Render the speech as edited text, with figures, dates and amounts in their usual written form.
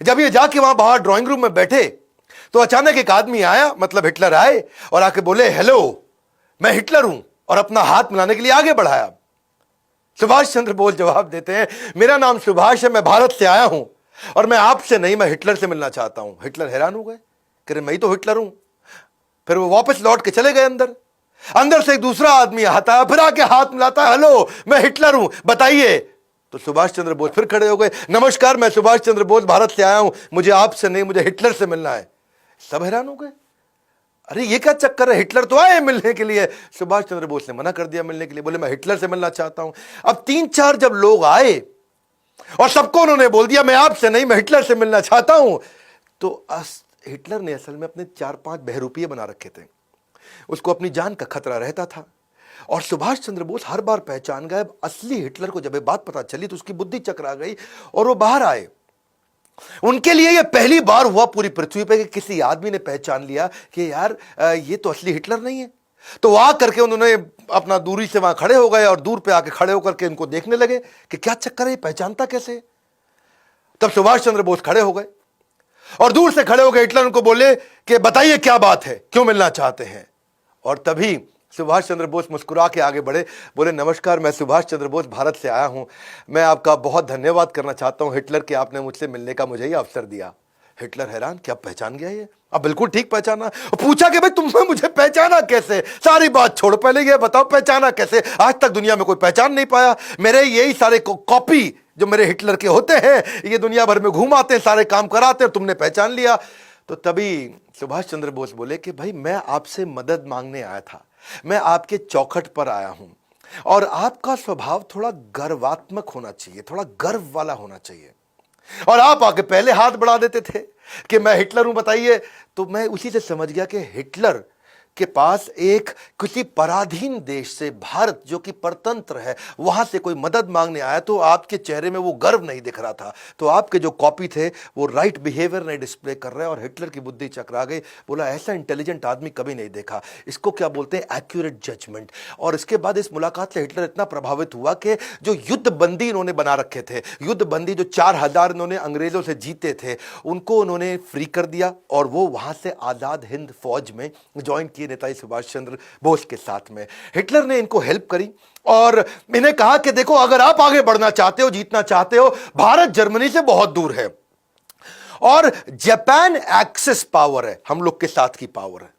जब ये जाके वहां बाहर ड्राइंग रूम में बैठे तो अचानक एक आदमी आया, मतलब हिटलर आए और आके बोले, हेलो मैं हिटलर हूं, और अपना हाथ मिलाने के लिए आगे बढ़ाया। सुभाष चंद्र बोस जवाब देते हैं, मेरा नाम सुभाष है, मैं भारत से आया हूं और मैं आपसे नहीं, मैं हिटलर से मिलना चाहता हूं। हिटलर हैरान हो गए, कह रहे मैं ही तो हिटलर हूं। फिर वो वापस लौट के चले गए अंदर। अंदर से एक दूसरा आदमी आता है, फिर आके हाथ मिलाता है, हेलो मैं हिटलर हूं, बताइए। तो सुभाष चंद्र बोस फिर खड़े हो गए, नमस्कार मैं सुभाष चंद्र बोस भारत से आया हूं, मुझे आपसे नहीं, मुझे हिटलर से मिलना है। सब हैरान हो गए, अरे ये क्या चक्कर है, हिटलर तो आए मिलने के लिए। सुभाष चंद्र बोस ने मना कर दिया मिलने के लिए, बोले मैं हिटलर से मिलना चाहता हूं। अब 3-4 जब लोग आए और सबको उन्होंने बोल दिया मैं आपसे नहीं, मैं हिटलर से मिलना चाहता हूं, तो हिटलर ने असल में अपने 4-5 बहरूपिये बना रखे थे, उसको अपनी जान का खतरा रहता था। और सुभाष चंद्र बोस हर बार पहचान गए। असली हिटलर को जब ये बात पता चली तो उसकी बुद्धि चकरा गई और वो बाहर आए। उनके लिए यह पहली बार हुआ पूरी पृथ्वी पे कि किसी आदमी ने पहचान लिया कि यार ये तो असली हिटलर नहीं है। तो वहां करके उन्होंने अपना दूरी से वहां खड़े हो गए और दूर पे आके खड़े होकर के इनको देखने लगे कि क्या चक्कर है, पहचानता कैसे। तब सुभाष चंद्र बोस खड़े हो गए और दूर से खड़े हो गए हिटलर उनको बोले कि बताइए क्या बात है, क्यों मिलना चाहते हैं। और तभी सुभाष चंद्र बोस मुस्कुरा के आगे बढ़े, बोले नमस्कार मैं सुभाष चंद्र बोस भारत से आया हूं, मैं आपका बहुत धन्यवाद करना चाहता हूं हिटलर कि आपने मुझसे मिलने का मुझे ही अवसर दिया। हिटलर हैरान, क्या पहचान गया ये? अब बिल्कुल ठीक पहचाना। पूछा कि भाई तुमने मुझे पहचाना कैसे? सारी बात छोड़, पहले ये बताओ पहचाना कैसे? आज तक दुनिया में कोई पहचान नहीं पाया। मेरे यही सारे कॉपी जो मेरे हिटलर के होते हैं, ये दुनिया भर में घूमाते हैं, सारे काम कराते हैं, तुमने पहचान लिया। तो तभी सुभाष चंद्र बोस बोले कि भाई मैं आपसे मदद मांगने आया था, मैं आपके चौखट पर आया हूं और आपका स्वभाव थोड़ा गर्वात्मक होना चाहिए, थोड़ा गर्व वाला होना चाहिए। और आप आके पहले हाथ बढ़ा देते थे कि मैं हिटलर हूं, बताइए। तो मैं उसी से समझ गया कि हिटलर के पास एक किसी पराधीन देश से, भारत जो कि परतंत्र है, वहां से कोई मदद मांगने आया। तो आपके चेहरे में वो गर्व नहीं दिख रहा था, तो आपके जो कॉपी थे वो राइट बिहेवियर नहीं डिस्प्ले कर रहे। और हिटलर की बुद्धि चकरा गई, बोला ऐसा इंटेलिजेंट आदमी कभी नहीं देखा, इसको क्या बोलते हैं एक्यूरेट जजमेंट। और इसके बाद इस मुलाकात से हिटलर इतना प्रभावित हुआ कि जो युद्ध बंदी इन्होंने बना रखे थे, युद्ध बंदी जो 4000 इन्होंने अंग्रेजों से जीते थे, उनको उन्होंने फ्री कर दिया और वो वहां से आजाद हिंद फौज में ज्वाइन किए नेताजी सुभाष चंद्र बोस के साथ में। हिटलर ने इनको हेल्प करी और इन्हें कहा कि देखो अगर आप आगे बढ़ना चाहते हो, जीतना चाहते हो, भारत जर्मनी से बहुत दूर है और जापान एक्सेस पावर है, हम लोग के साथ की पावर है।